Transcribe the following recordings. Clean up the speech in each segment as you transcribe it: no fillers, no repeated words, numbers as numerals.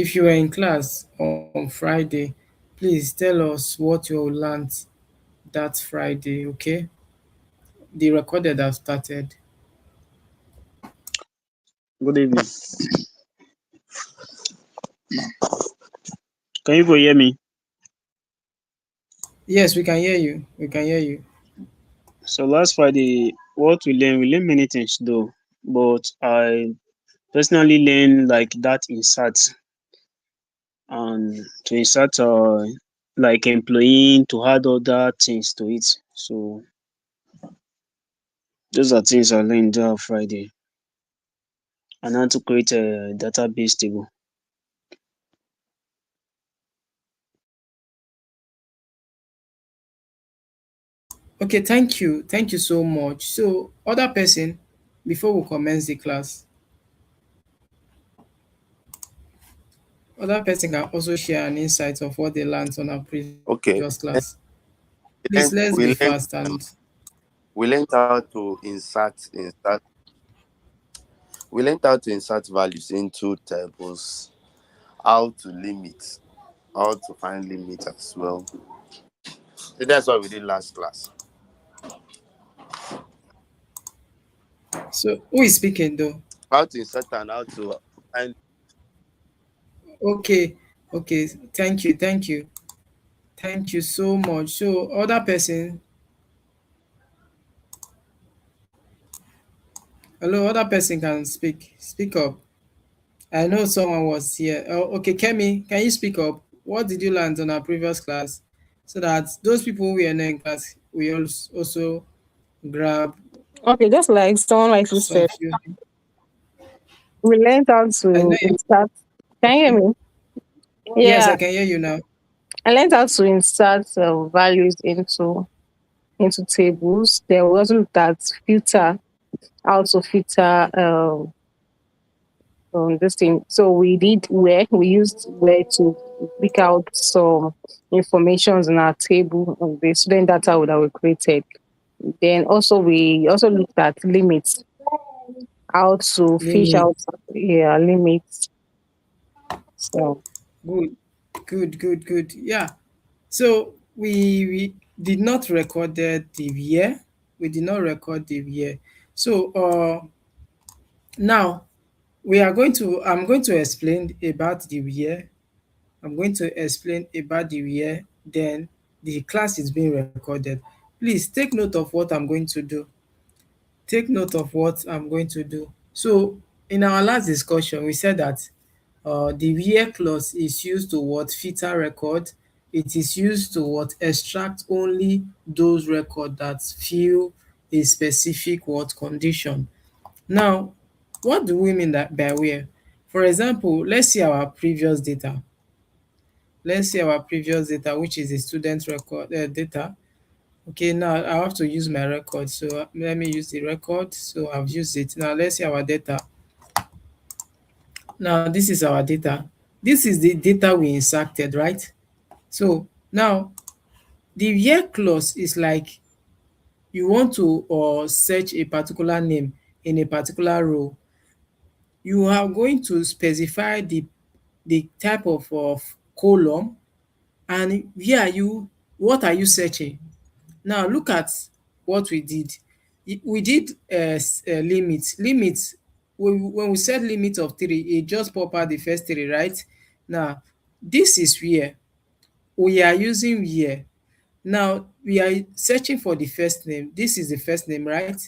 If you were in class on Friday, please tell us what you learned that Friday, okay? The recorded have started. Good evening. Can you go hear me? Yes, we can hear you. We can hear you. So last Friday, what we learned many things though, but I personally learned like that insert and to insert like employing to add other things to it. So those are things I learned that Friday, and how to create a database table. Okay, thank you. Thank you so much. So, other person, before we commence the class, other person can also share an insight of what they learned on our previous Okay. class. Please, We let's learned be we fast learned and we learned how to insert we learned how to insert values into tables, how to limit, how to find limit as well. So that's what we did last class. so who is speaking though? How to insert and how to find. Okay, okay. Thank you so much. So, other person, hello, other person can speak. Speak up. I know someone was here. Oh, okay, Kemi, can you speak up? What did you learn on our previous class? So that those people who were not in class will also grab Okay, just like someone rightly some said, few. we learned how I know to you. insert. Can you hear Okay. me? Yes, I Yeah, can hear you now. I learned how to insert values into tables. There was also that filter, how to filter this thing. So we did where we used where to pick out some informations in our table of the student data that we created. Then also we also looked at limits, how to fish Limit. out limits. So Good. Good. Yeah. So we did not record the year. We did not record the year. So now we are going to I'm going to explain about the year. I'm going to explain about the year, then the class is being recorded. Please take note of what I'm going to do. Take note of what I'm going to do. So in our last discussion, we said that the where clause is used to what filter record. It is used to what extract only those record that fill a specific what condition. Now, what do we mean that by where? For example, let's see our previous data. Let's see our previous data, which is the student record data. Okay, now I have to use my record. So let me use the record. So I've used it. Now let's see our data. Now this is our data. This is the data we inserted, right? So now the where clause is like you want to search a particular name in a particular row. You are going to specify the type of column and where are you what are you searching. Now look at what we did. We did limit. When we set limit of 3, it just pop out the first 3, right? Now this is where we are using where. Now we are searching for the first name. This is the first name, right?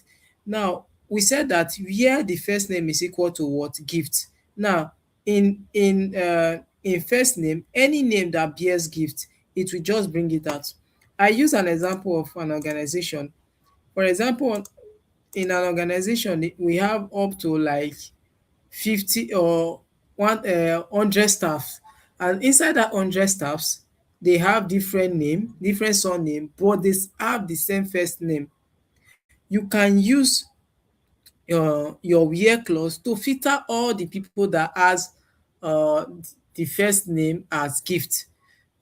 Now we said that where the first name is equal to what? Gift. Now in first name, any name that bears gift, it will just bring it out. I use an example of an organization. For example, in an organization, we have up to like 50 or 100 staff, and inside that 100 staffs, they have different name, different surname, but they have the same first name. You can use your where clause to filter all the people that has uh the first name as gift.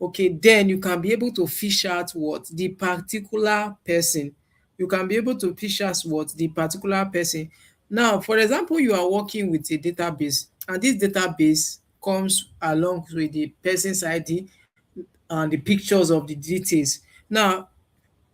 Okay, then you can be able to fish out what the particular person. You can be able to fish out what the particular person. Now, for example, you are working with a database, and this database comes along with the person's ID and the pictures of the details. Now,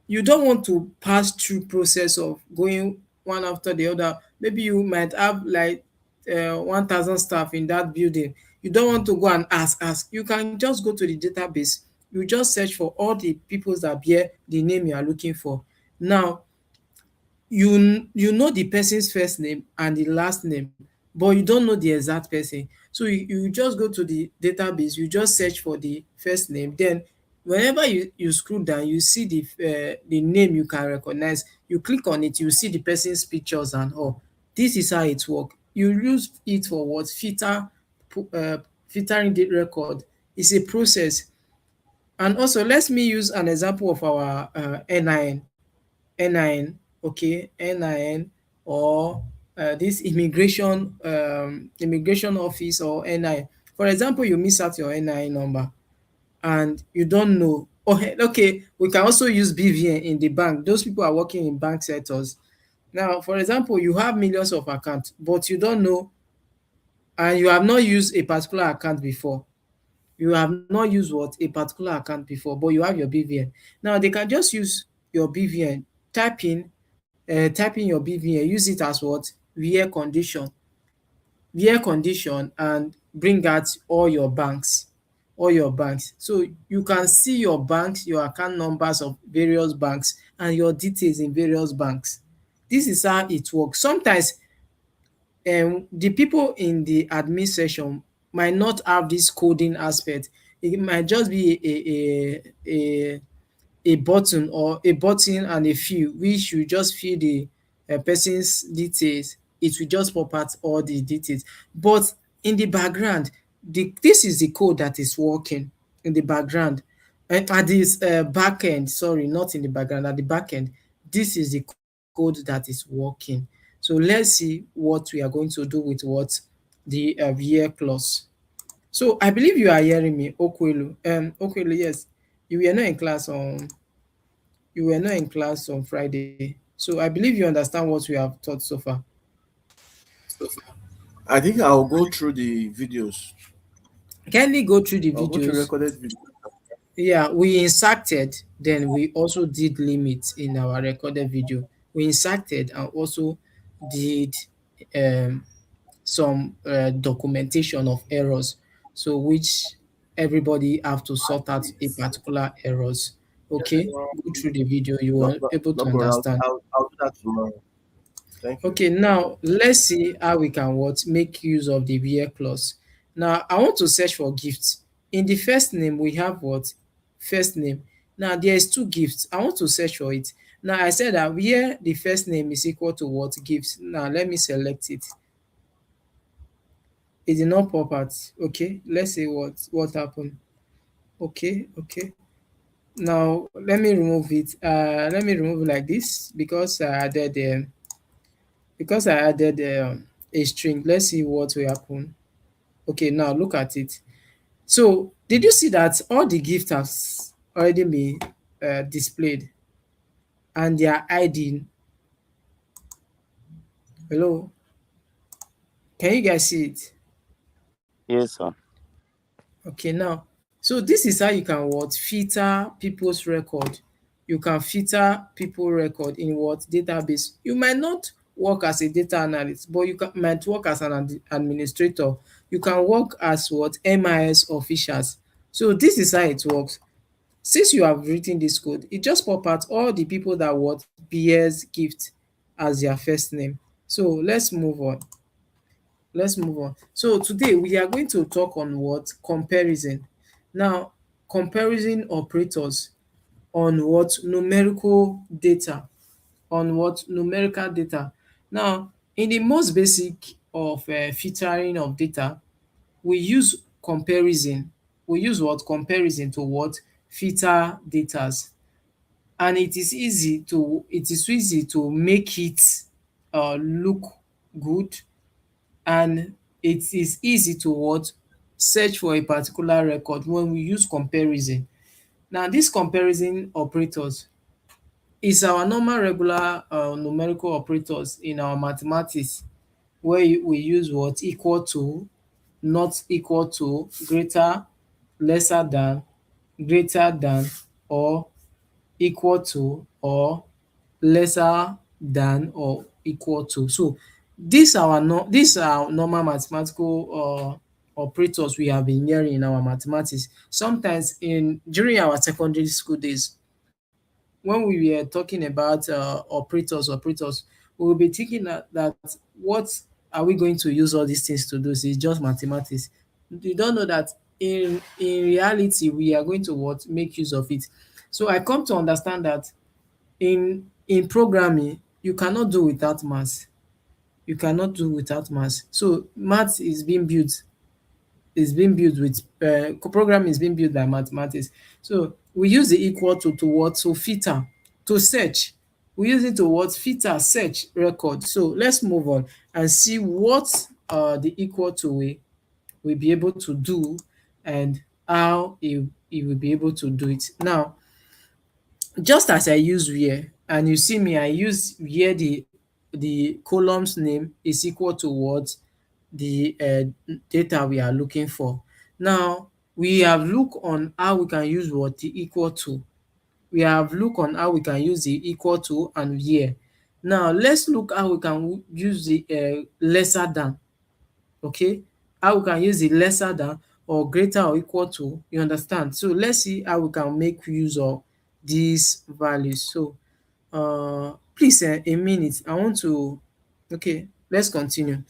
you don't want to pass through process of going one after the other. Maybe you might have like 1,000 staff in that building. You don't want to go and ask. You can just go to the database. You just search for all the people that bear the name you are looking for. Now, you know the person's first name and the last name, but you don't know the exact person. So you just go to the database, you just search for the first name. Then whenever you scroll down, you see the name you can recognize. You click on it, you see the person's pictures and all. This is how it work. You use it for what? Filtering the record. It's a process. And also, let me use an example of our NIN, okay, NIN, or this immigration office or NIN. For example, you miss out your NIN number and you don't know. Oh, okay, we can also use BVN in the bank. Those people are working in bank sectors. Now, for example, you have millions of accounts, but you don't know, and you have not used a particular account before. You have not used what? A particular account before, but you have your BVN. Now, they can just use your BVN, type in your BVN, use it as what? Where condition, and bring out all your banks. So you can see your banks, your account numbers of various banks, and your details in various banks. This is how it works. Sometimes the people in the admin section might not have this coding aspect. It might just be a button, or a button and a field which you just fill the person's details. It will just pop out all the details. But in the background, this is the code that is working in the background. At this back end, sorry, not in the background, at the back end, this is the code that is working. So let's see what we are going to do with what? The VA clause. So I believe you are hearing me, Okwelu. Okwelu, yes, you were not in class on Friday. So I believe you understand what we have taught so far. I think I'll go through the videos. Kindly go through the I'll go through videos. recorded videos. Yeah, we inserted, then we also did limits in our recorded video. We inserted and also did um, some documentation of errors, so which everybody have to sort out a particular errors. Okay, go through the video, you No, will no, able no to problem. understand. I'll do that tomorrow. Thank you. Okay, now let's see how we can what make use of the where clause. Now I want to search for gifts. In the first name we have what? First name. Now there is two gifts. I want to search for it. Now I said that where the first name is equal to what? Gifts. Now let me select it. It did not pop out. Okay, let's see what happened. Okay. Now let me remove it. Let me remove it like this because I added a string. Let's see what will happen. Okay, now look at it. So did you see that all the gifts have already been displayed, and they are hiding? Hello, can you guys see it? Yes, sir. Okay, now, so this is how you can what? Filter people's record. You can filter people record in what? Database. You might not work as a data analyst, but might work as an administrator. You can work as what? MIS officials. So this is how it works. Since you have written this code, it just pop out all the people that what bears gift as their first name. So let's move on. So today we are going to talk on what? Comparison. Now, comparison operators on what? Numerical data. On what? Numerical data. Now, in the most basic of filtering of data, we use comparison. We use what? Comparison to what? Filter datas. And it is easy to make it look good, and it is easy to what? Search for a particular record when we use comparison. Now this comparison operators is our normal regular numerical operators in our mathematics, where we use what? Equal to, not equal to, greater, lesser than, greater than, or equal to, or lesser than or equal to. So these are normal mathematical operators we have been hearing in our mathematics. Sometimes in during our secondary school days, when we were talking about operators, we will be thinking that what are we going to use all these things to do? So it's just mathematics. You don't know that in reality we are going to what make use of it. So I come to understand that in programming you cannot do without maths. You cannot do without maths. So maths is being built with programming is being built by mathematics. So we use the equal to what? To filter, to search. We use it to what? Filter, search, record. So let's move on and see what the equal to will be able to do and how it will be able to do it. Now, just as I use where, and you see me, I use where the column's name is equal to what? The data we are looking for. Now, we have looked on how we can use what? The equal to. We have looked on how we can use the equal to and where. Now, let's look how we can use the lesser than. Okay, how we can use the lesser than or greater or equal to, you understand? So let's see how we can make use of these values. So please, a minute, I want to, okay, let's continue.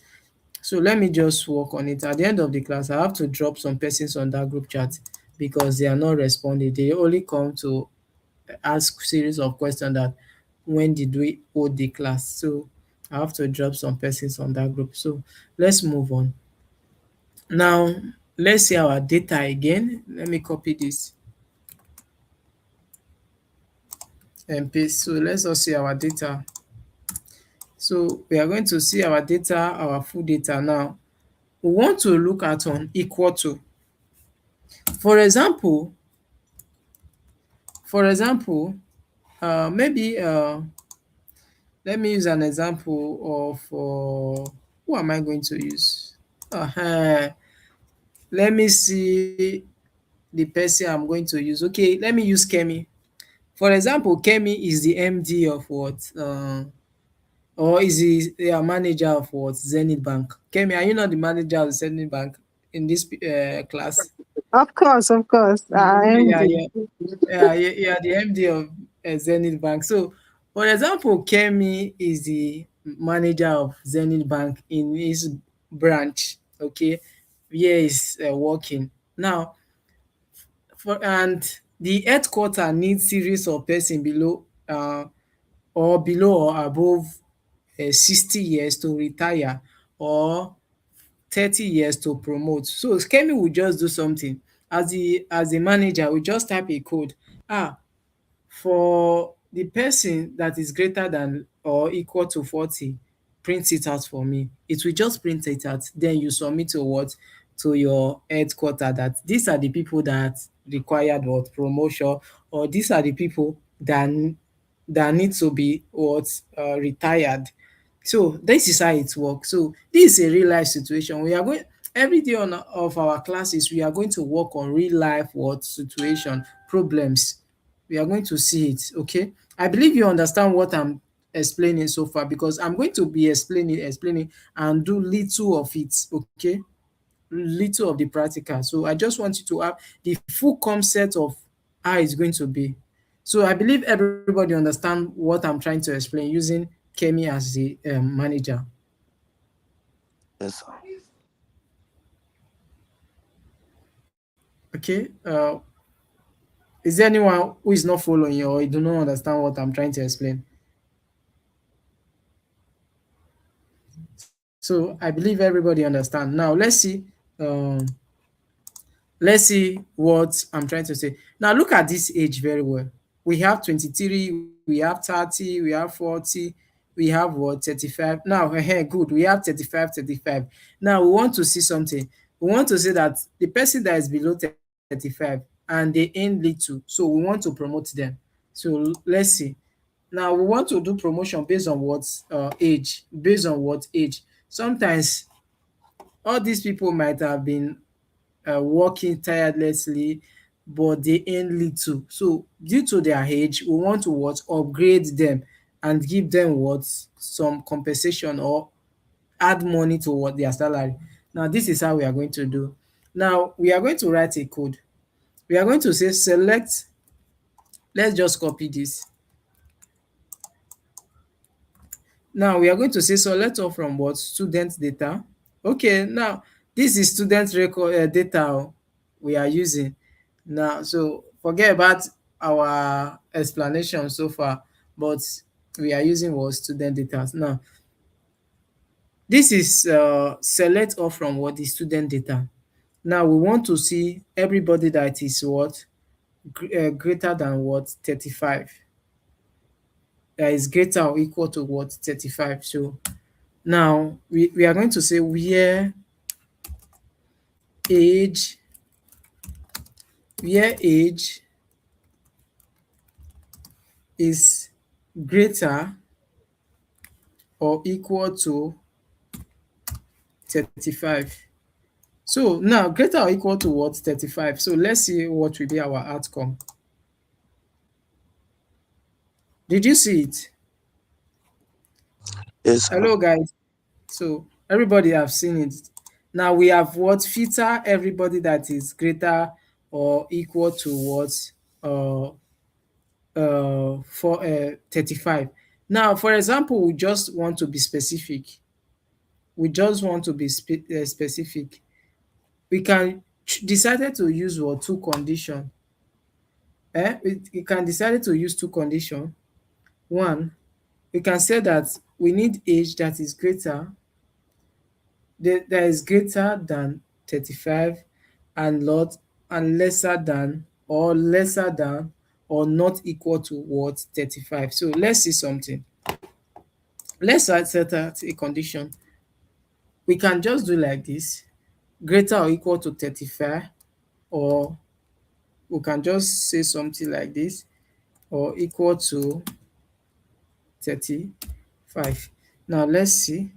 So let me just work on it. At the end of the class, I have to drop some persons on that group chat because they are not responding. They only come to ask series of questions that when did we hold the class. So I have to drop some persons on that group. So let's move on. Now, let's see our data again. Let me copy this and paste. So let's all see our data. So we are going to see our data, our full data now. We want to look at on equal to. For example, maybe let me use an example of who am I going to use? Let me see the person I'm going to use. Okay, let me use Kemi. For example, Kemi is the MD of what? Or is he a manager of what? Zenith Bank. Kemi, are you not the manager of Zenith Bank in this class? Of course, of course. I am Yeah, the yeah. Yeah, you are the MD of Zenith Bank. So, for example, Kemi is the manager of Zenith Bank in his branch, okay, where he's working. Now, and the headquarter needs series of person below or above 60 years to retire or 30 years to promote. So Kemi will just do something. As the manager, we just type a code. For the person that is greater than or equal to 40, print it out for me. It will just print it out. Then you submit to what? To your headquarter that these are the people that required what? Promotion, or these are the people that need to be what? Retired. So this is how it works. So this is a real life situation. We are going every day on of our classes, we are going to work on real life what situation, problems. We are going to see it. Okay. I believe you understand what I'm explaining so far because I'm going to be explaining and do little of it. Okay. Little of the practical. So I just want you to have the full concept of how it's going to be. So I believe everybody understand what I'm trying to explain using Kemi as the manager. Yes, sir. Okay. Is there anyone who is not following or you do not understand what I'm trying to explain? So I believe everybody understand. Now um, let's see what I'm trying to say. Now look at this age very well. We have 23, we have 30, we have 40, we have what? 35. Now, good. We have 35, 35. Now we want to see something. We want to say that the person that is below 35 and they earn little, so we want to promote them. So let's see. Now we want to do promotion based on what age, based on what age. Sometimes all these people might have been working tirelessly, but they earn little. So due to their age, we want to what, upgrade them and give them what, some compensation or add money to what, their salary. Now this is how we are going to do. Now we are going to write a code. We are going to say select. Let's just copy this. Now we are going to say select all from what, student data. Okay, now this is student record data we are using now. So forget about our explanation so far, but we are using what, student data. Now this is select all from what, the student data. Now we want to see everybody that is what, greater than what, 35, that is greater or equal to what, 35. So now we are going to say where age where age is greater or equal to 35. So now greater or equal to what, 35. So let's see what will be our outcome. Did you see it? Yes, sir. Hello guys. So everybody have seen it. Now we have what, filter everybody that is greater or equal to what, uh for 35. Now for example, we just want to be specific. Specific. We can decided to use what, two condition. We can decide to use two condition. One, we can say that we need age that is greater, that is greater than 35, and lot, and lesser than, or not equal to what, 35. So let's see something. Let's set out a condition. We can just do like this: greater or equal to 35, or we can just say something like this, or equal to 35. Now let's see.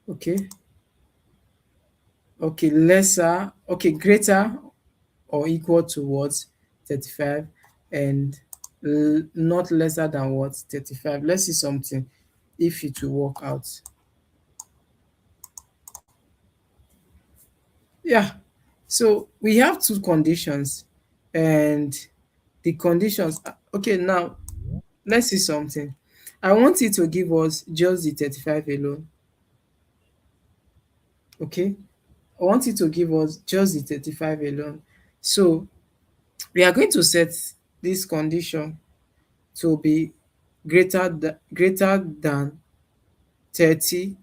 Okay, lesser, greater or equal to what, 35, and not lesser than what, 35. Let's see something, if it will work out. Yeah, so we have two conditions, and the conditions, okay, now let's see something. I want it to give us just the 35 alone. Okay, I want it to give us just the 35 alone. So we are going to set this condition to be greater than 30.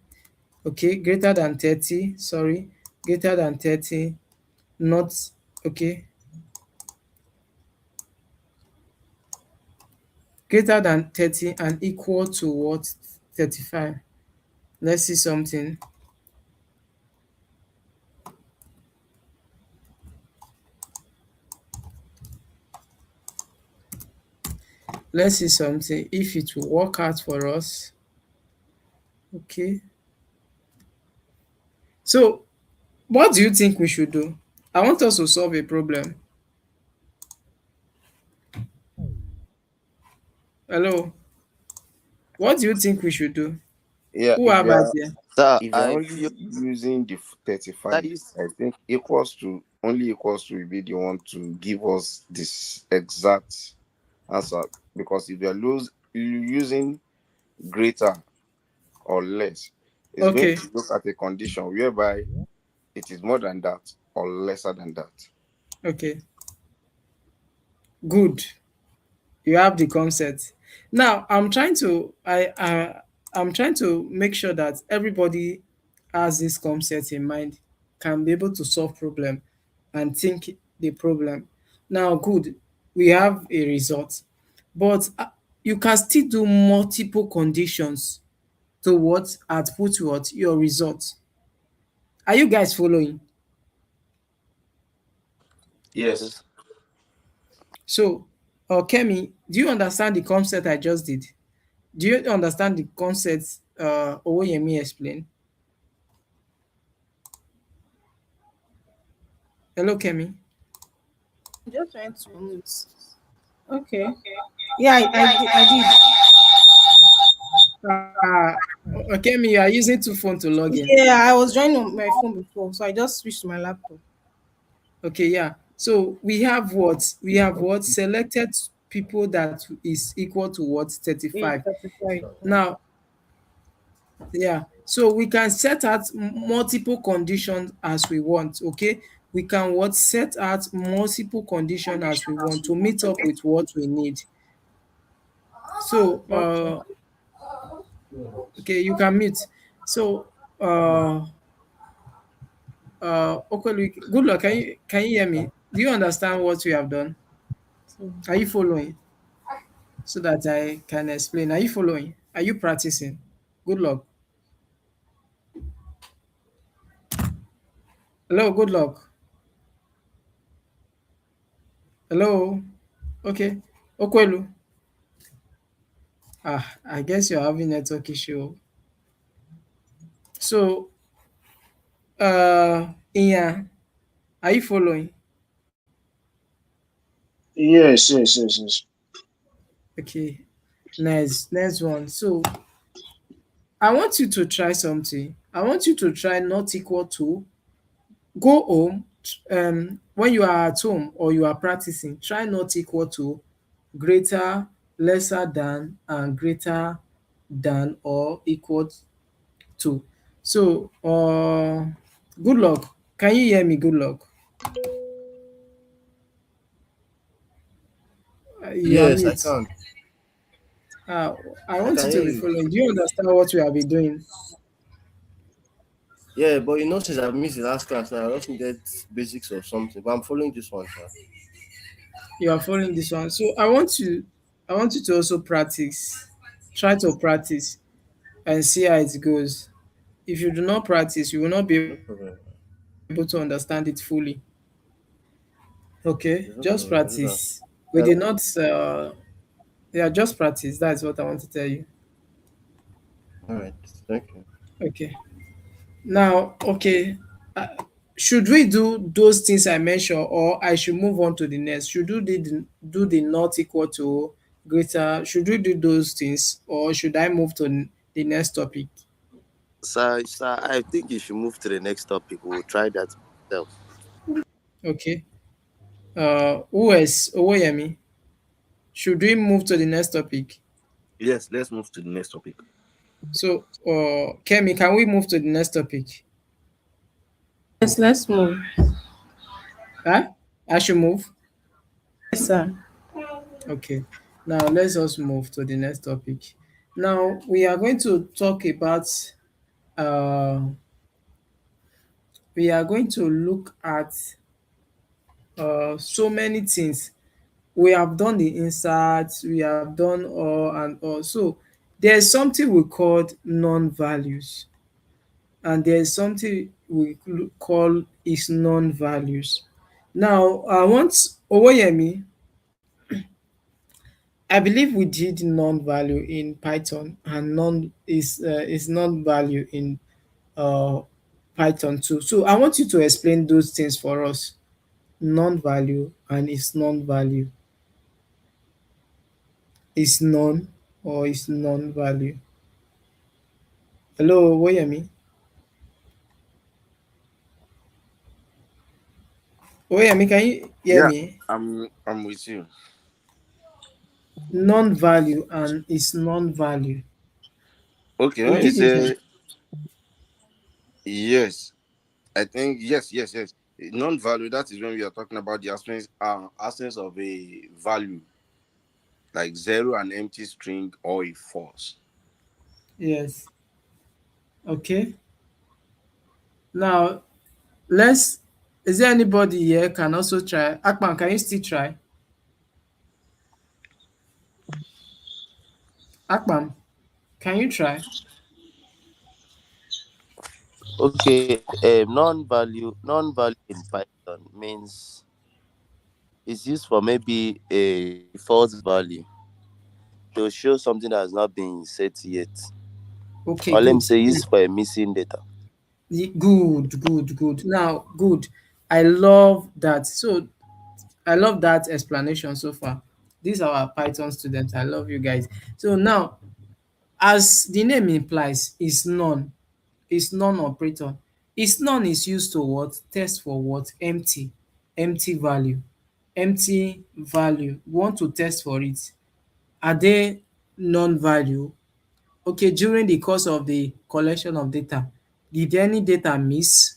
Okay, greater than 30, sorry, greater than 30, not, okay, greater than 30 and equal to what, 35. Let's see something. Let's see something, if it will work out for us. Okay, so what do you think we should do? I want us to solve a problem. Hello, what do you think we should do? Yeah, Who have idea? sir, If you're I only feel using the that 35, is, I think equals to only equals to will be the one to give us this exact answer. Because if you're using greater or less, it's going Okay, to look at a condition whereby it is more than that or lesser than that. okay, good. You have the concept. Now I'm trying to make sure that everybody has this concept in mind, can be able to solve problem and think the problem. Now good, we have a result, but you can still do multiple conditions to what, output what, your result. Are you guys following? Yes. yes. So Kemi, do you understand the concept I just did? Do you understand the concept Owoyemi explained? Hello, Kemi. I'm just trying to mute. Okay. Yeah, I did. Ah, Kemi, you are using two phones to log in. Yeah, I was joining on my phone before, so I just switched to my laptop. Okay, yeah. So we have what? We have what? Selected people that is equal to what? Yeah, 35. 35. Now, yeah. So we can set out multiple conditions as we want, okay? We can what? Set out multiple conditions as we want to meet up with what we need. So, Okay. okay, you can meet. So, uh, okay, good luck. Can you hear me? Do you understand what we have done? Are you following? So that I can explain. Are you following? Are you practicing? Good luck. Hello, good luck. Hello. Okay. Okwelu. Ah, I guess you're having network issue. So, Inya, are you following? Yes, yes, yes, yes. Okay. Nice. Next one. So, I want you to try something. I want you to try not equal to. Go home. When you are at home or you are practicing, try not equal to, greater, lesser than, and greater than or equal to. So, good luck. Can you hear me? Good luck. You are Yes, I mute. can. Uh, I I want can you hear to be you. following. Do you understand what we have been doing? Yeah, but you know, since I've missed the last class now, I just needed basics of something. But I'm following this one, sir. You are following this one. So I want you to also practice. Try to practice and see how it goes. If you do not practice, you will not be No able to problem. understand it fully. Okay, just There's no problem. I'll do practice. that. We did not. Yeah, just practice. That's what I want to tell you. All right. Thank you. Okay. Now, okay. Uh, should we do those things I mentioned, or I should move on to the next? Should we do the not equal to, greater? Should we do those things, or should I move to the next topic? Sir, I think you should move to the next topic. We'll try that ourselves. Okay. Who else? Owoyemi. Should we move to the next topic? Yes, let's move to the next topic. So, Kemi, can we move to the next topic? Yes, let's move. Huh? I should move. Yes, sir. Okay. Now let's just move to the next topic. Now we are going to talk about. Uh, we are going to look at so many things. We have done the inserts. We have done all and all. So there's something we called non-values, and there's something we call is non-values. Now I want Owoyemi. I believe we did non-value in Python, and is non-value in uh, Python too. So I want you to explain those things for us. Non-value and is non-value. Is non or is non-value. Hello, Woyemi. Woyemi, can you hear Yeah, me? I'm with you. Non-value and is non-value. Okay, We when you did it. say yes, I think yes. Non-value, that is when we are talking about the absence of a value, like zero, an empty string, or a false. Yes. Okay. Now let's. Is there anybody here can also try? Akpan, can you still try? Akpan, can you try? Okay, non-value in Python means it's used for maybe a false value to show something that has not been set yet, Okay, or let me good. say, used for a missing data. Good, good, good. Now, good. I love that. So I love that explanation so far. These are our Python students. I love you guys. So now, as the name implies, is none. Is non-operator. Is none is used to what? Test for what? Empty. Empty value. Empty value. We want to test for it. Are they non-value? Okay, during the course of the collection of data, did any data miss?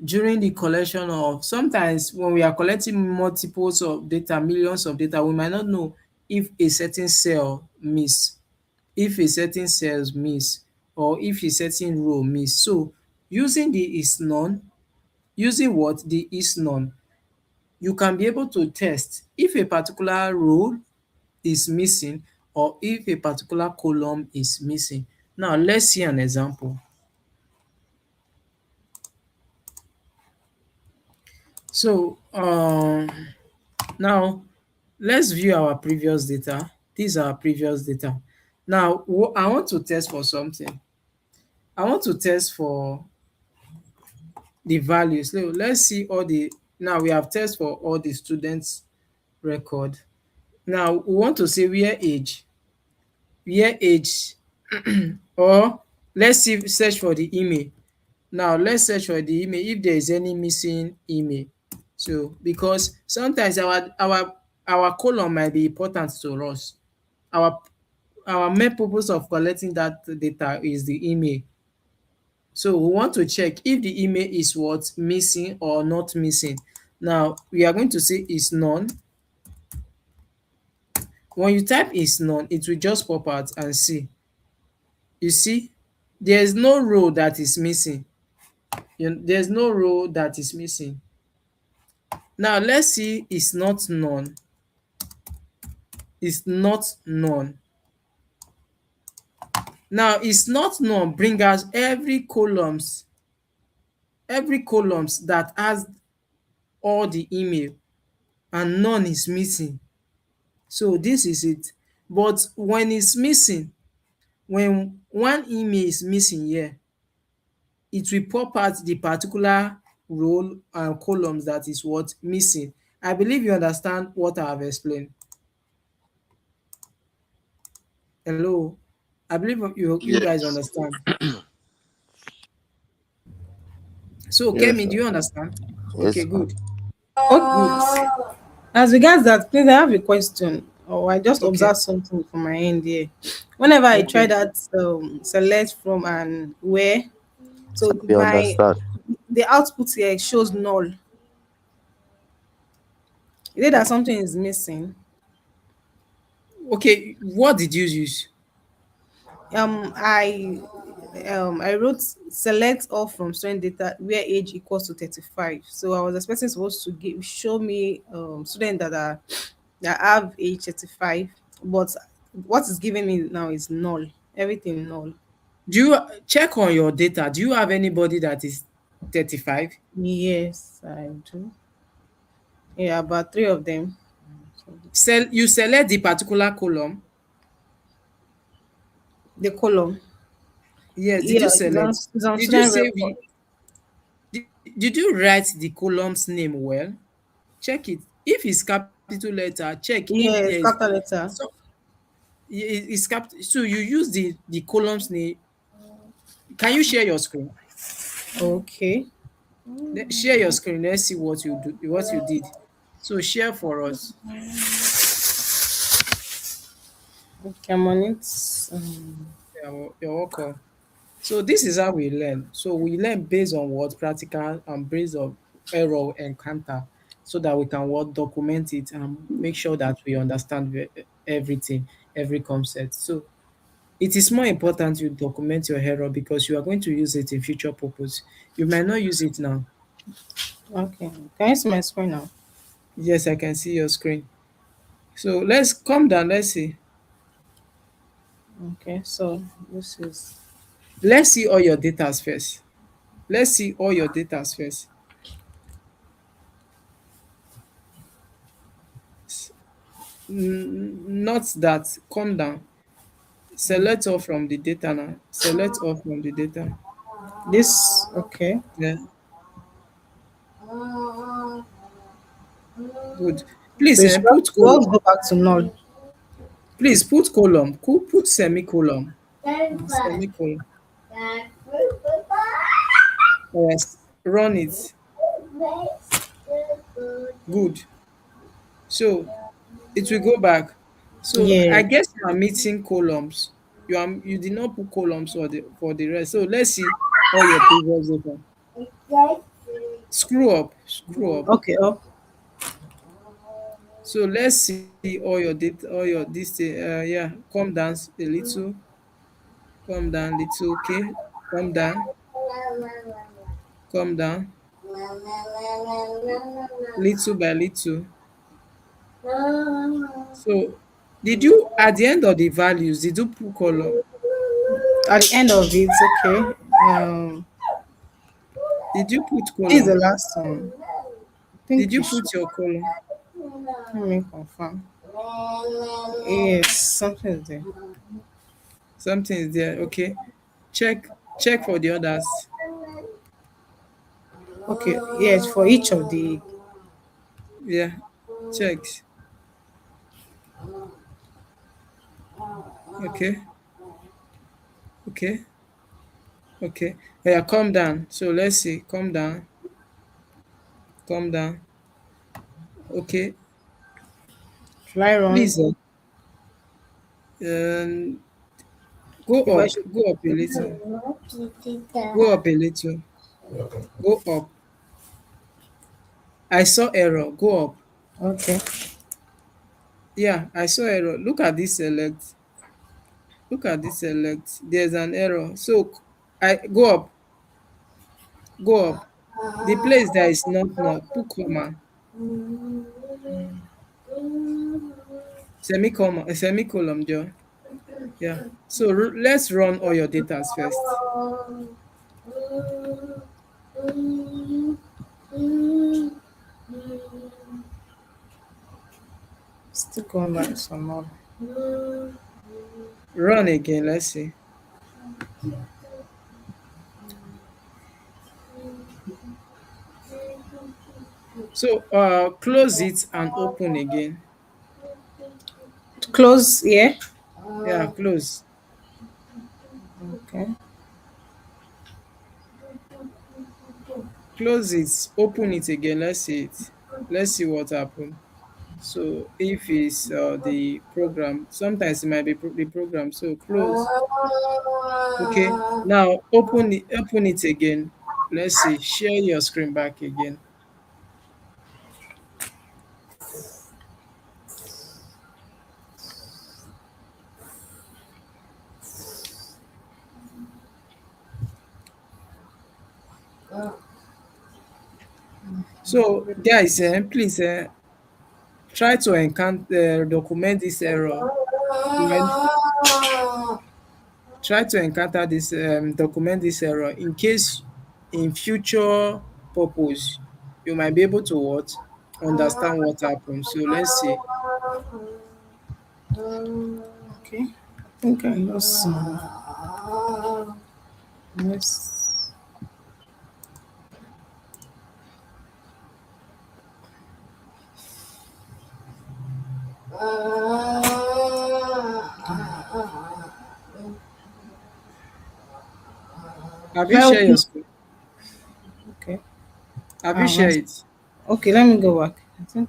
During the collection of, sometimes when we are collecting multiples of data, millions of data, we might not know if a certain cell miss, if a certain cells miss, or if a certain row miss. So using the is none, using what? The is none, you can be able to test if a particular row is missing or if a particular column is missing. Now let's see an example. So now let's view our previous data. These are our previous data. Now I want to test for something. I want to test for the values. So let's see all the, now we have test for all the students record. Now we want to say where age or let's see, search for the email. Now let's search for the email if there is any missing email. So because sometimes our column might be important to us. Our our main purpose of collecting that data is the email. So we want to check if the email is what? Missing or not missing. Now we are going to say is none. When you type is none, it will just pop out and see. You see, there is no row that is missing. There's no row that is missing. Now let's see is not none. Is not none. Now is not none bring us every columns that has all the email and none is missing. So this is it. But when it's missing, when one email is missing here, it will pop out the particular row and columns that is what? Missing. I believe you understand what I have explained. Hello? I believe you guys Yes. understand. So Yes, Kemi, sir. do you understand? Okay, Yes, sir. good. Okay. Good. As regards that, please, I have a question. Or I just Okay. observed something from my end here. Whenever I try Okay. that select from and where, so We my understand. the output here shows null. Is it that something is missing? Okay, what did you use? Um, I I wrote select all from student data where age equals to 35. So I was expecting supposed to give show me students that have age 35, but what is giving me now is null. Everything null. Do you check on your data? Do you have anybody that is 35? Yes, I do. Yeah, about three of them. You select the particular column. The column. Yes, did you Yeah, select? it's on Did you student say record. we did you write the column's name well? Check it. If it's capital letter, check if there Yes, is capital letter. so it's capital. So you use the column's name. Can you share your screen? Okay. Share your screen. Let's see what you do, what you did. So share for us. Okay, I'm on it. You're welcome. So this is how we learn. So we learn based on what practical and based on error encounter, so that we can what document it and make sure that we understand everything, every concept. So it is more important you document your error because you are going to use it in future purpose. You might not use it now. Okay. Can you see my screen now? Yes, I can see your screen. So let's come down. Let's see. Okay, so this is Let's see all your data first. Let's see all your data first. Not that. Come down. Select all from the data now. Select all from the data. this. Okay. Yeah. Good. So Please you should put you column. always go back to null. Please put column. Put semicolon. Semicolon. Yes. Run it. Good. So it will go back. So I Yeah. guess you are meeting columns. You did not put columns for the rest. So let's see all your previous data. Screw up. Screw up. Okay. Oh, So let's see all your data, all your this thing. Yeah, come down a little, come down little. Okay, come down, come down, little by little. So, did you at the end of the values? Did you put column? at the end of it, okay. Um, Did you put this is the column? last one. I Did think you you should. put your column? Let me confirm. Yes, something is there. Something is there. Okay, check for the others. Okay. Yes, for each of the. Yeah, check. Okay, okay, okay. Yeah, come down. So let's see. Come down, come down. Okay, Fly run. please. Um, If I should. go up a little, go up a little, go up. I saw error, go up. Okay. Yeah, I saw error. Look at this select. Look at this select. There's an error. So I go up, go up. The place that is not put comma, semicolon, a semicolon, Joe. Yeah. So let's run all your data first. Still going back some more. Run again. Let's see. So close it and open again. Close. Yeah. Yeah, close. Okay. Close it, open it again. Let's see it. Let's see what happened. So if it's the program, sometimes it might be the program. So close. Okay. Now open it again. Let's see. Share your screen back again. So guys, please try to encounter document this error. Well, try to encounter this document this error in case in future purpose you might be able to what understand what happened. So let's see. Okay. I think I lost some. Yes. Have you Help shared your me. screen? Okay. Have you shared it? Okay, let me go back. I think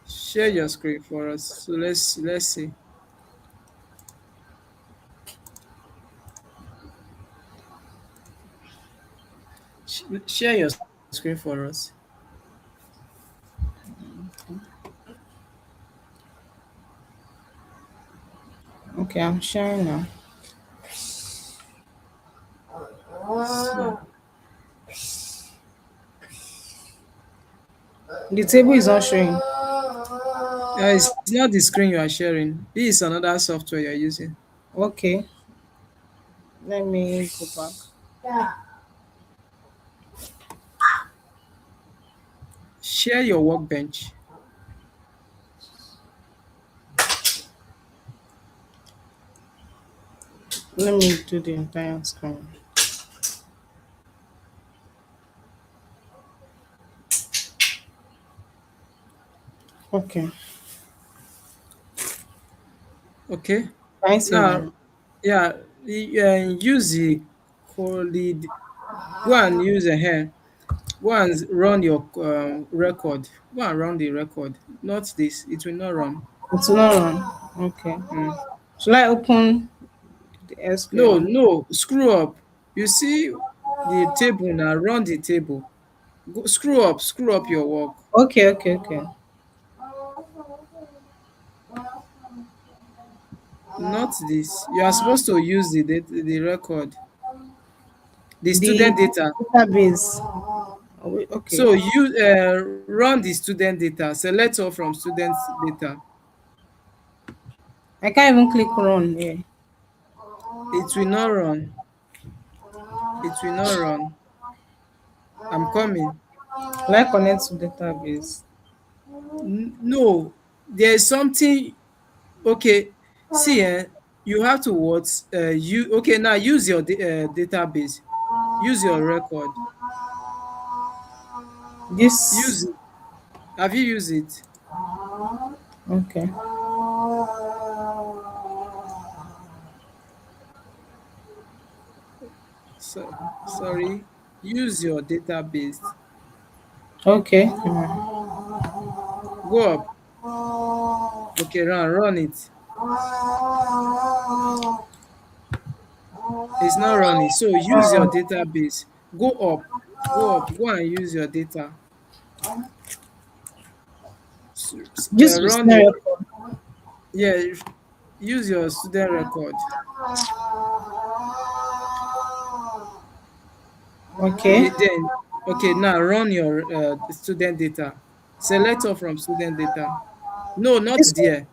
Share your screen for us. So let's see. Share your screen for us. okay, I'm sharing now. So, The table is not showing. it's not the screen you are sharing. This is another software you're using. Okay, let me go back. Share your workbench. Let me do the entire screen. Okay. Okay. I see Now, now. yeah, use the colleague. Go and use a hand. Go and run your record. Go and run the record. Not this. It will not run. It's not on. Okay. Mm. Should I open the No, SQL? no. Screw up. You see the table now. Run the table. Go, screw up. Screw up your work. Okay, okay, okay. Not this. You are supposed to use the record, the The student data. database. Oh, wait, okay. So you run the student data. Select all from students data. I can't even click run here. It will not run. It will not run. I'm coming. Like connect to database. No, there's something. Okay, see, you have to what? You okay now? Use your database. Use your record. This Use it. Have you used it? okay. So sorry. Use your database. Okay. Go up. Okay, run it. It's not running. So use your database. Go up. Go up. Go and use your data. This was Run your, numerical. yeah, use your student record. Okay. Then okay, now run your student data. Select all from student data. No, not This one. there.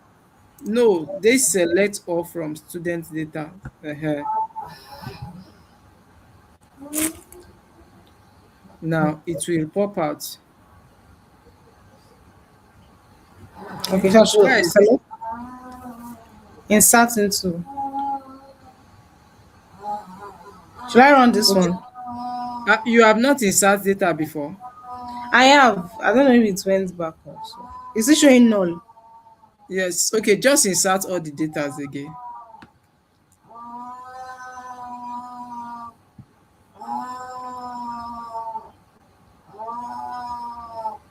No, they select all from student data. Now it will pop out. Okay, so I Where I should say, select insert into. Should I run this okay, one? you have not insert data before. I have. I don't know if it went back also. Is it showing null? Yes, okay, just insert all the data again.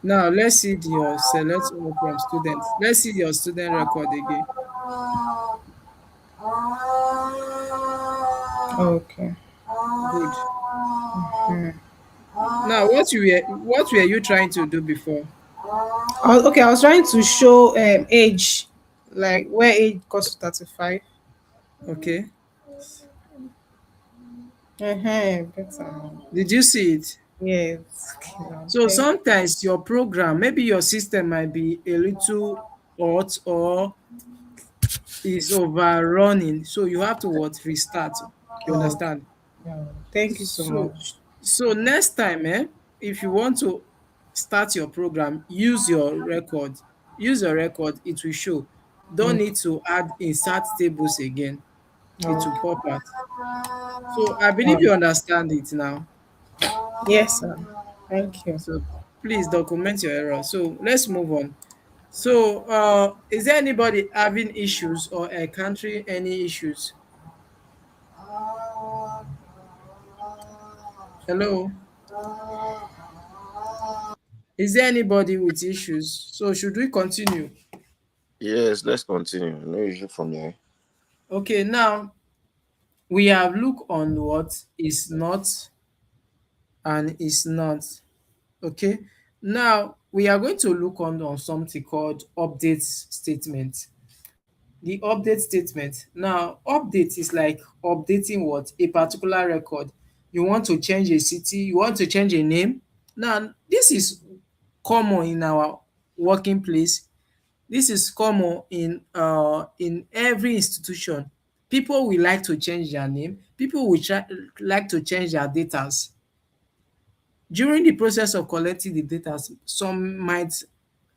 Now let's see your select all from students. Let's see your student record again. Okay. Good. Now what were you trying to do before? Okay, I was trying to show age, like where age equals to 35. Okay. Better. Did you see it? Yes. Okay, now, So thank sometimes your program, maybe your system might be a little hot or is overrunning. So you have to what restart. You you. understand? Thank you so So much. so next time, if you want to start your program, use your record. Use your record, it will show. Don't Okay. need to add insert tables again. It will Okay. pop out. So I believe Um, you understand it now. yes, sir. Thank you. So please document your error. So let's move on. So is there anybody having issues or encountering any issues? Hello? Is there anybody with issues? So should we continue? Yes, let's continue. No issue from here. Okay, now we have looked on what is not and is not. Okay, now we are going to look on something called update statement. The update statement. Now, update is like updating what? A particular record. You want to change a city, you want to change a name. Now, this is common in our working place. This is common in every institution. People will like to change their name. People will like to change their datas. During the process of collecting the data, some might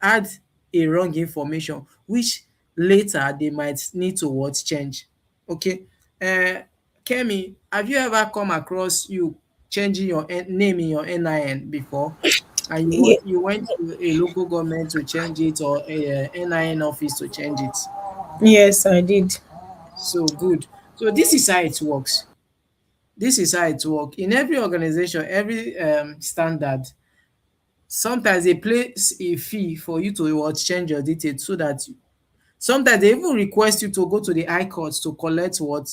add a wrong information which later they might need to what change. Okay. Kemi, have you ever come across you changing your name in your NIN before? and Ye- you went to a local government to change it or a NIN office to change it. yes, I did. So good. So this is how it works. This is how it works. In every organization, every standard, sometimes they place a fee for you to what change your details so that sometimes they even request you to go to the high court to collect what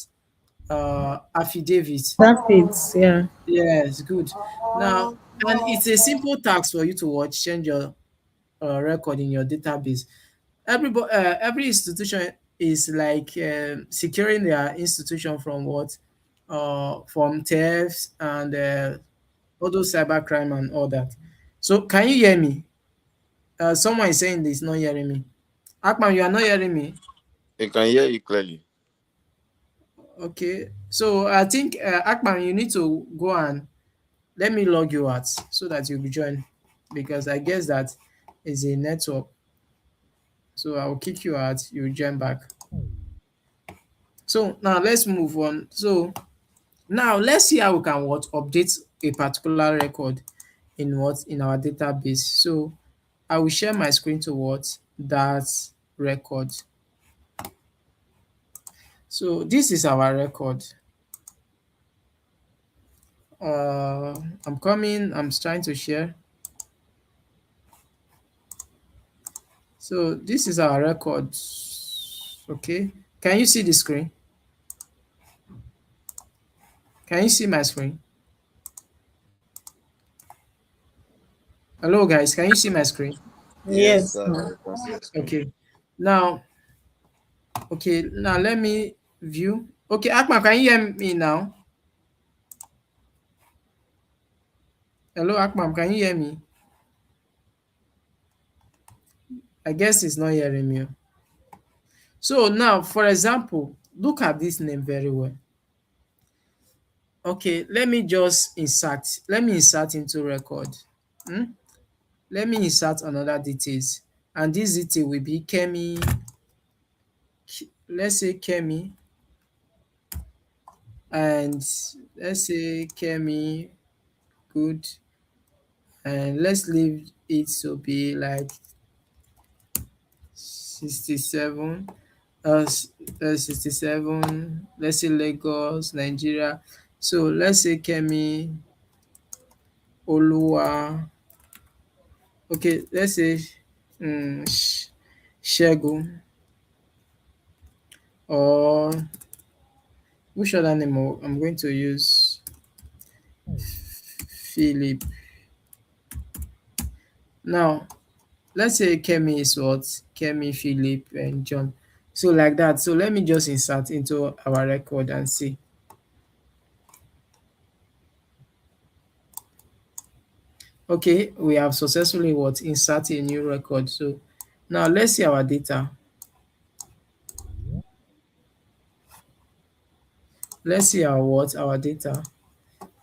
affidavit. That fits, yeah. Yes, good. Now, and it's a simple task for you to what change your record in your database. Every institution is like securing their institution from what from thefts and all those cybercrime and all that. So can you hear me? Someone is saying this, not hearing me. Akman, you are not hearing me. I can hear you clearly. Okay. So I think Akman, you need to go and let me log you out so that you'll be joined because I guess that is a network. So I will kick you out. You join back. So now let's move on. So now let's see how we can what update a particular record in what in our database. So I will share my screen to what that record. So this is our record. I'm coming. I'm trying to share. So this is our record. Okay. Can you see the screen? Can you see my screen? Hello guys, can you see my screen? Yes, Yes. sir. I can see your screen. Okay. Now, okay, now let me view. Okay, Akma, can you hear me now? Hello, Akma, can you hear me? I guess it's not hearing me. So now, for example, look at this name very well. Okay, let me just insert. Let me insert into record. Hmm? Let me insert another details. And this detail will be Kemi. Let's say Kemi. And let's say Kemi. Good. And let's leave it to be like 67 67, let's say Lagos, Nigeria. So let's say Kemi Oluwa. Okay, let's say Shegun, or which other name I'm going to use? Philip. Now let's say Kemi is what? Kemi, Philip, and John. So like that. So let me just insert into our record and see. Okay, we have successfully what? Inserted a new record. So now let's see our data. Let's see our what? Our data.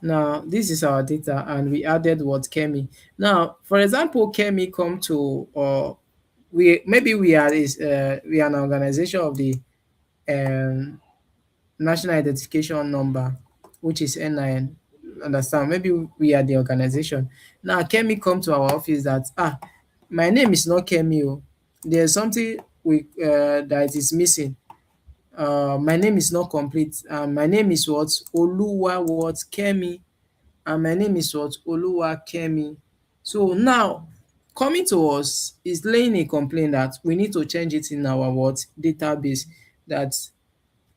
Now this is our data and we added what? Kemi. Now, for example, Kemi come to or we are an organization of the um national identification number, which is NIN. Understand? Maybe we are the organization. Now Kemi come to our office that my name is not Kemi. Oh. There's something that is missing. My name is not complete. My name is what? Oluwa what? Kemi. And my name is what? Oluwa Kemi. So now coming to us is laying a complaint that we need to change it in our what? Database, that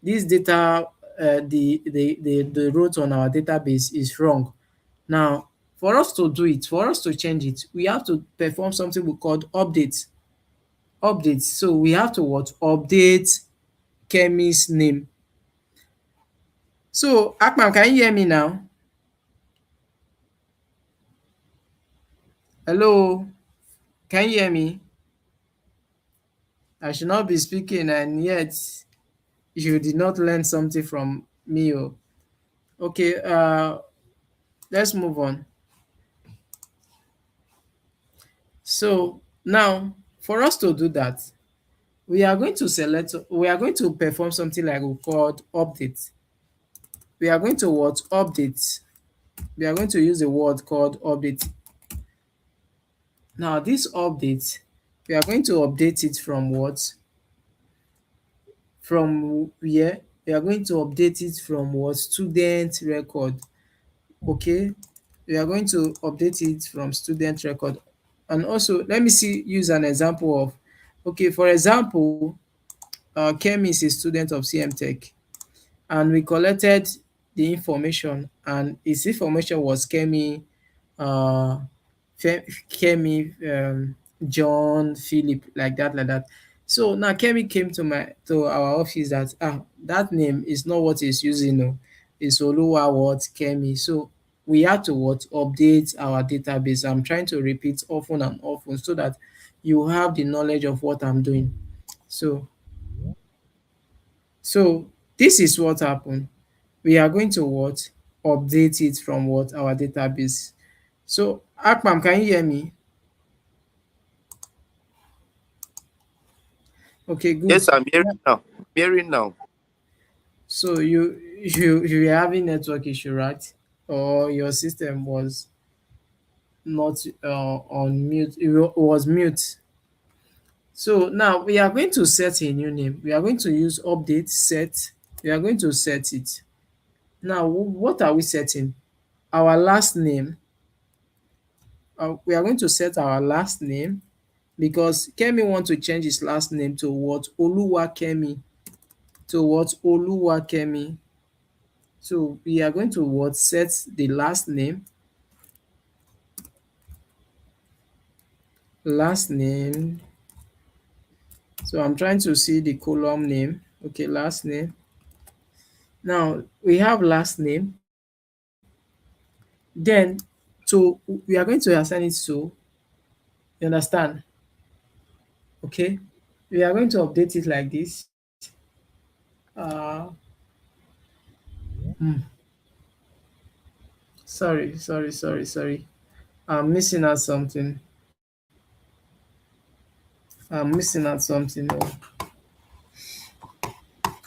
this data, the root on our database is wrong. Now, for us to do it, for us to change it, we have to perform something we call update. Update. So we have to what? Update Kemi's name. So Akman, can you hear me now? Hello, can you hear me? I should not be speaking and yet you did not learn something from me. Oh. Okay, let's move on. So now for us to do that, we are going to perform something like we called update. We are going to what? Update. We are going to use a word called update. Now this update, we are going to update it from what? From where? We are going to update it from what? Student record. Okay, we are going to update it from student record. And also let me see use an example of, okay, for example, Kemi is a student of CM Tech, and we collected the information, and his information was uh Kemi, John, Philip, like that. So now Kemi came to our office that that name is not what he's using. No, it's Oluwa what Kemi. So we had to what update our database. I'm trying to repeat often and often so that you have the knowledge of what I'm doing. So so this is what happened. We are going to what? Update it from what? Our database. So Akpam, can you hear me? Okay, good. Yes, I'm hearing now. I'm hearing now. So you were having network issue, right? Or your system was not on mute, was mute. So now we are going to set a new name. We are going to use update set. We are going to set it. Now what are we setting? Our last name. We are going to set our last name because Kemi want to change his last name to what? Oluwakemi. To what? Oluwakemi. So we are going to what? Set the last name. Last name. So I'm trying to see the column name. Okay, last name. Now we have last name. Then we are going to assign it to, you understand? Okay. We are going to update it like this. Uh hmm, sorry. I'm missing out something. I'm missing out something. Oh.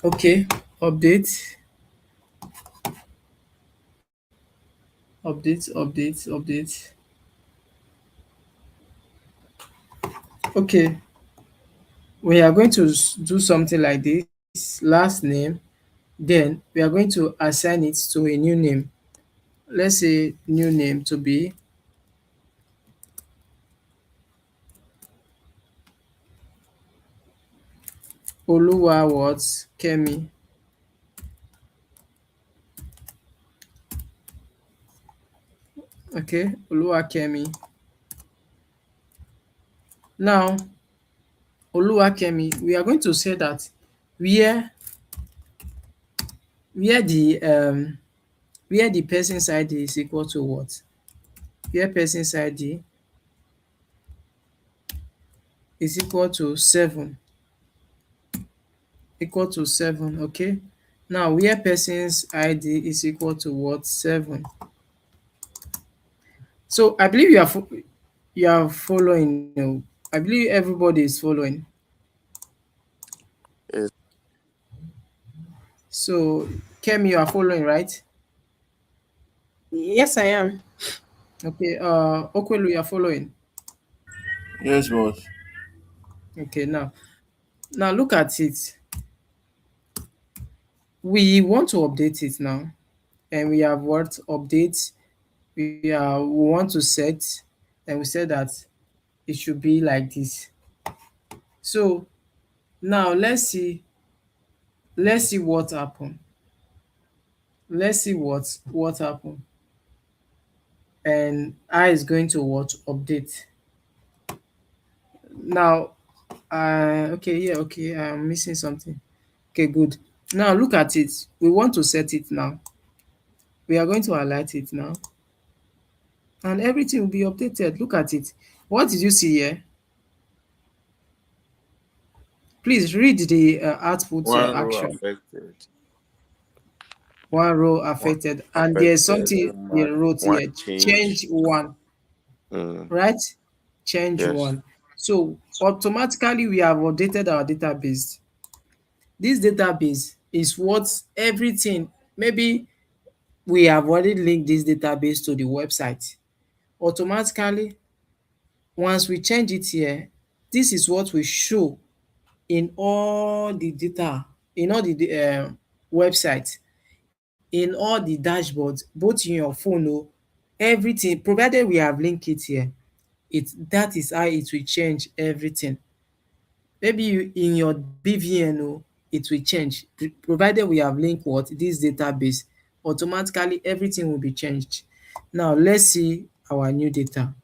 Okay, update, update. Okay, we are going to do something like this. Last name, then we are going to assign it to a new name. Let's say new name to be Oluwa what? Kemi. Okay, Oluwa Kemi. Now, Oluwa Kemi, we are going to say that where where the um where the person's ID is equal to what? Where person's ID is equal to 7, okay? Now, where person's ID is equal to what? 7. So, I believe you are following. I believe everybody is following. Yes. So, Kemi, you are following, right? Yes, I am. Okay, Okwelu, you are following. Yes, boss. Okay, now look at it. We want to update it now, and we have what update. We want to set, and we said that it should be like this. So now let's see what happened. Let's see what happened. And I is going to what update. Now okay, yeah, okay, I'm missing something. Okay, good. Now look at it. We want to set it now. We are going to highlight it now, and everything will be updated. Look at it. What did you see here? Please read the output One row action. affected. One row One affected, and there's affected. something One they mark. wrote One here. change. Change one, Mm, right? Change yes. one. So automatically we have updated our database. This database is what everything, maybe we have already linked this database to the website. Automatically Once we change it here, this is what we show in all the data, in all the websites, in all the dashboards, both in your phone everything, provided we have linked it here, that is how it will change everything. Maybe in your BVN it will change, provided we have linked what this database, automatically everything will be changed. Now let's see our new data.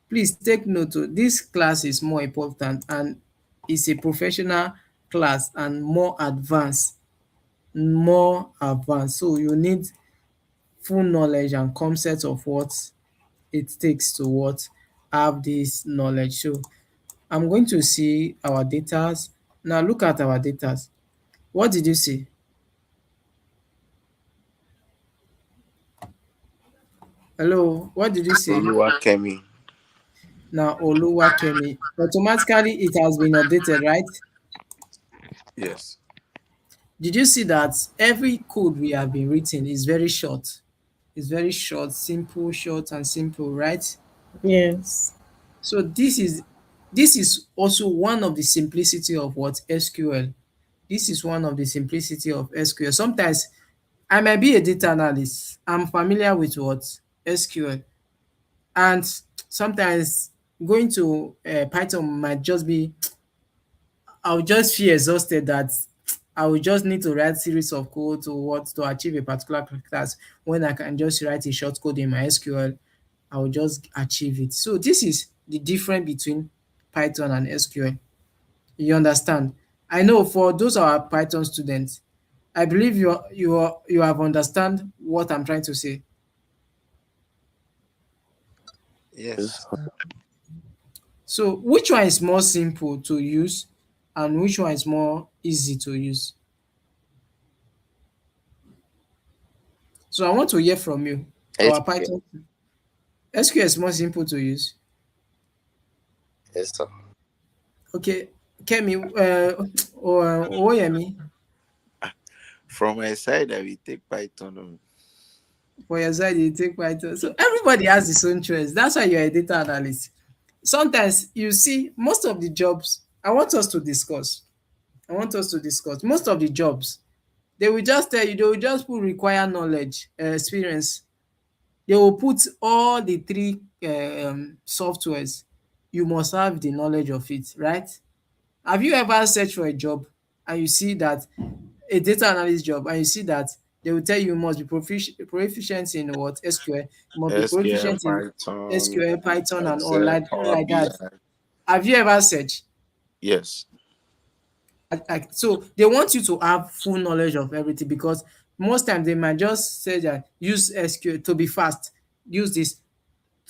Please take note this class is more important and is a professional class and more advanced, so you need full knowledge and concept of what it takes to what have this knowledge. So I'm going to see our datas. Now look at our datas. What did you see? Hello, what did you see? Oluwakemi. Now Oluwakemi. Automatically it has been updated, right? Yes. Did you see that every code we have been written is very short? It's very short, simple, short and simple, right? Yes. So this is also one of the simplicity of what SQL. This is one of the simplicity of SQL. Sometimes I might be a data analyst. I'm familiar with what SQL, and sometimes going to Python might just be, I'll just feel exhausted that I will just need to write series of code to what to achieve a particular class, when I can just write a short code in my SQL, I will just achieve it. So this is the difference between Python and SQL. You understand? I know for those of our Python students, I believe you have understand what I'm trying to say. Yes. Yes. So which one is more simple to use and which one is more easy to use? So I want to hear from you. Our SQL. Python SQL is more simple to use. Yes, sir. Okay, Kemi, or Oyemi, From my side, I will take Python. for your side, you take Python. So everybody has his own choice. That's why you're a data analyst. Sometimes you see most of the jobs, I want us to discuss. I want us to discuss. Most of the jobs, they will just tell you, they will just put require knowledge, experience. They will put all the three softwares. You must have the knowledge of it, right? Have you ever searched for a job and you see that a data analyst job and you see that they will tell you must be proficient in what SQL, you must be SQL, proficient in Python, SQL, Python, and all Excel, Power like that. BI. Have you ever searched? Yes. So they want you to have full knowledge of everything, because most times they might just say that use SQL to be fast, use this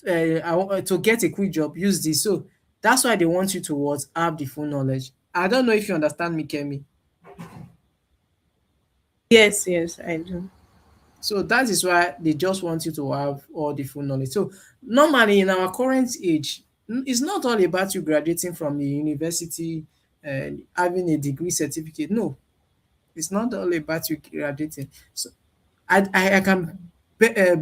to get a quick job, use this. So that's why they want you to what have the full knowledge. I don't know if you understand me, Kemi. Yes, yes, I do. So that is why they just want you to have all the full knowledge. So normally in our current age, it's not all about you graduating from the university and having a degree certificate. No, it's not all about you graduating. So I can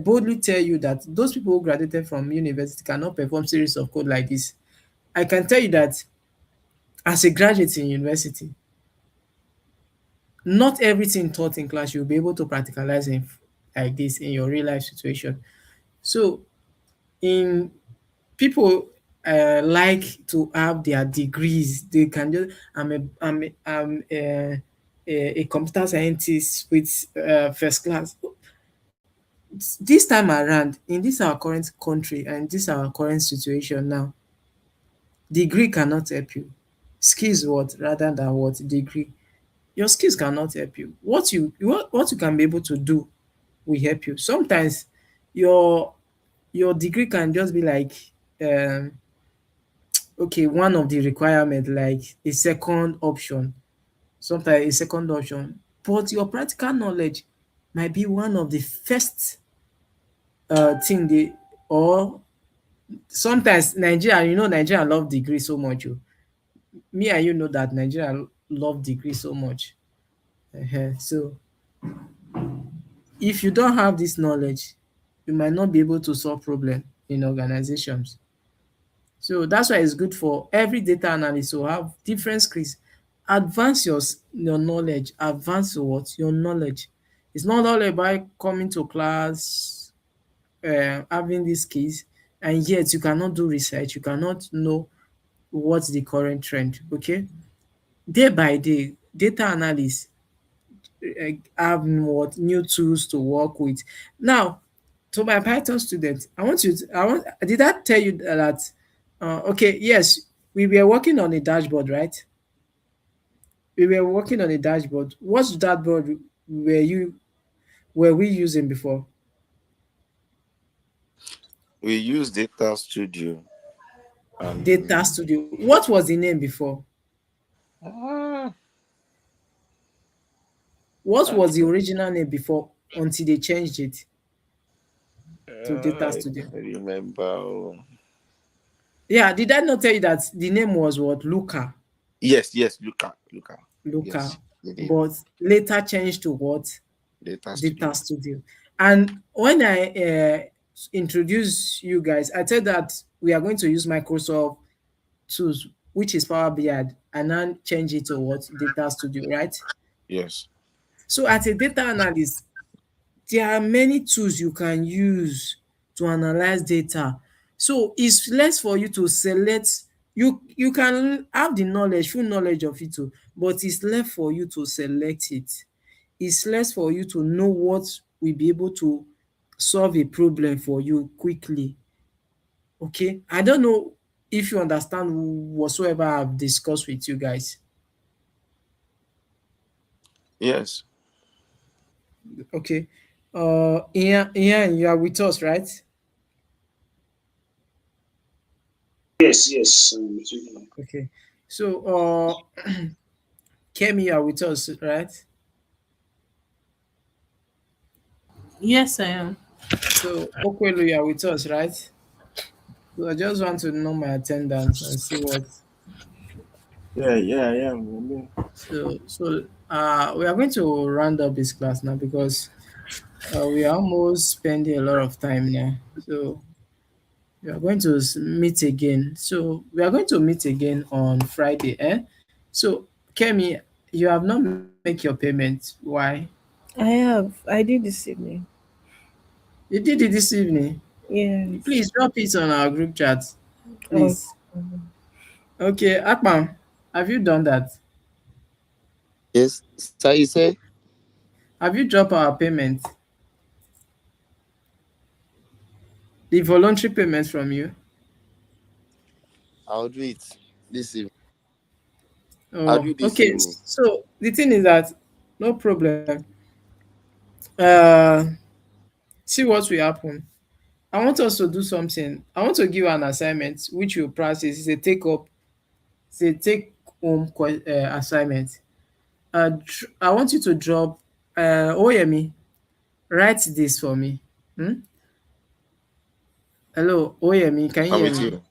boldly tell you that those people who graduated from university cannot perform series of code like this. I can tell you that as a graduate in university, not everything taught in class you'll be able to practicalize in like this in your real life situation. So in people like to have their degrees. They can just I'm a computer scientist with first class. This time around, in this our current country and this our current situation now, degree cannot help you. Skills what rather than what degree. Your skills cannot help you. What you can be able to do will help you. Sometimes your your degree can just be like um okay, one of the requirement, like a second option, sometimes a second option, but your practical knowledge might be one of the first thing they, or sometimes Nigeria, Nigeria love degree so much. Me and you know that Nigeria love degree so much. So if you don't have this knowledge, you might not be able to solve problem in organizations. So that's why it's good for every data analyst to have different skills. Advance your knowledge. Advance your what? Your knowledge. It's not all about coming to class, having these skills, and yet you cannot do research. You cannot know what's the current trend. Okay, day by day, data analysts have what new tools to work with. Now, to my Python students, I want you to, I want, did I tell you that, okay, yes, we were working on a dashboard, right? We were working on a dashboard. What dashboard were we using before? We use Data Studio Data and Studio. What was the name before? uh, What I was the don't original name before until they changed it to Data I Studio? don't remember. Oh. Yeah, did I not tell you that the name was what? Luca. Yes, yes, Luca. Yes, Luca, you did. but later changed to what? Data Data Studio. Studio. And when I introduce you guys, I said that we are going to use Microsoft tools, which is Power BI, and then change it to what? Data Studio, right? Yes. So as a data analyst, there are many tools you can use to analyze data. So it's less for you to select. You can have the knowledge, full knowledge of it too, but it's left for you to select it. It's less for you to know what will be able to solve a problem for you quickly. Okay, I don't know if you understand whatsoever I've discussed with you guys. Yes. Okay, Ian, you are with us, right? Yes, yes. With you. Okay, so Kemi, you are with us, right? Yes, I am. So Okwelu, you are with us, right? So I just want to know my attendance and see what. Yeah, yeah, yeah. I So we are going to round up this class now because we are almost spending a lot of time now. So we are going to meet again. So we are going to meet again on Friday, eh? So Kemi, you have not make your payment. Why? I have. I did this evening. You did it this evening. Yes. Please drop it on our group chat, Oh, please. Okay, Akpam, have you done that? Yes, sir, you say Have you dropped our payment, the voluntary payment from you? I'll do it this evening. I'll Oh, do it this okay. evening. So the thing is that no problem. Uh, See what will happen. I want us to do something. I want to give you an assignment which you practice. It's a take up. It's a take home assignment. I want you to drop. Oyemi, write this for me. Hmm? Hello, Oyemi, can you I'm hear with me? you.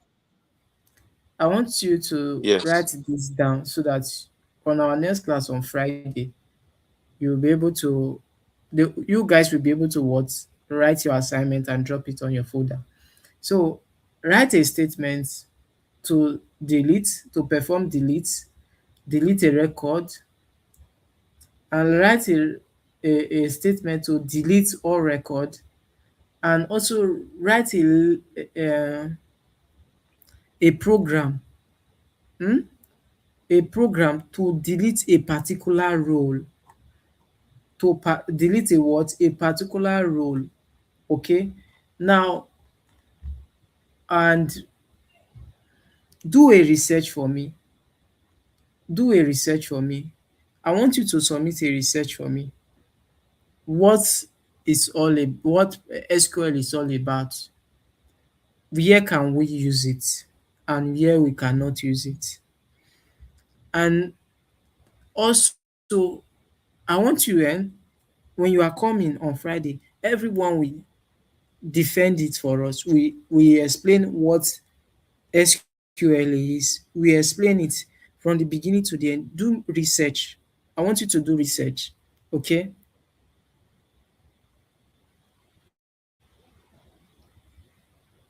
I want you to Yes. write this down so that on our next class on Friday, you'll be able to, you guys will be able to what? Write your assignment and drop it on your folder. So write a statement to to perform delete a record, and write a statement to delete all record, and also write a program, um a program to delete a particular role, delete a what? A particular role. Okay. Now, and do a research for me. Do a research for me. I want you to submit a research for me. What what SQL is all about? Where can we use it and where we cannot use it? And also, I want you when you are coming on Friday, everyone will defend it for us. We explain what SQL is. We explain it from the beginning to the end. Do research. I want you to do research. Okay?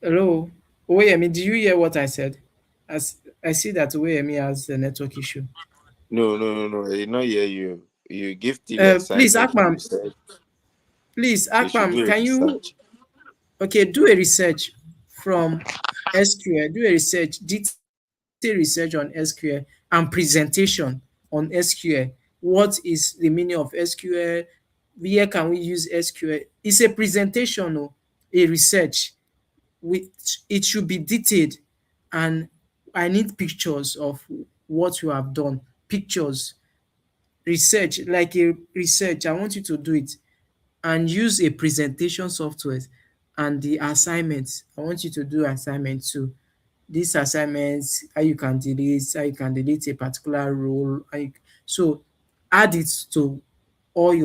Hello? Oyemi, do you hear what I said? As I see that Oyemi has a network issue. No, no, no, no. I did not hear you. You give till the Please, assignment. You Akpam, said please, you should Akpam, do a can you research. okay do a research from SQL, do a research, detailed research on SQL and presentation on SQL. What is the meaning of SQL? Where can we use SQL? It's a presentation or a research. Which it should be detailed, and I need pictures of what you have done. Pictures, research, like a research. I want you to do it and use a presentation software. And the assignments, I want you to do assignments too. These assignments, how you can delete a particular role. So add it to all your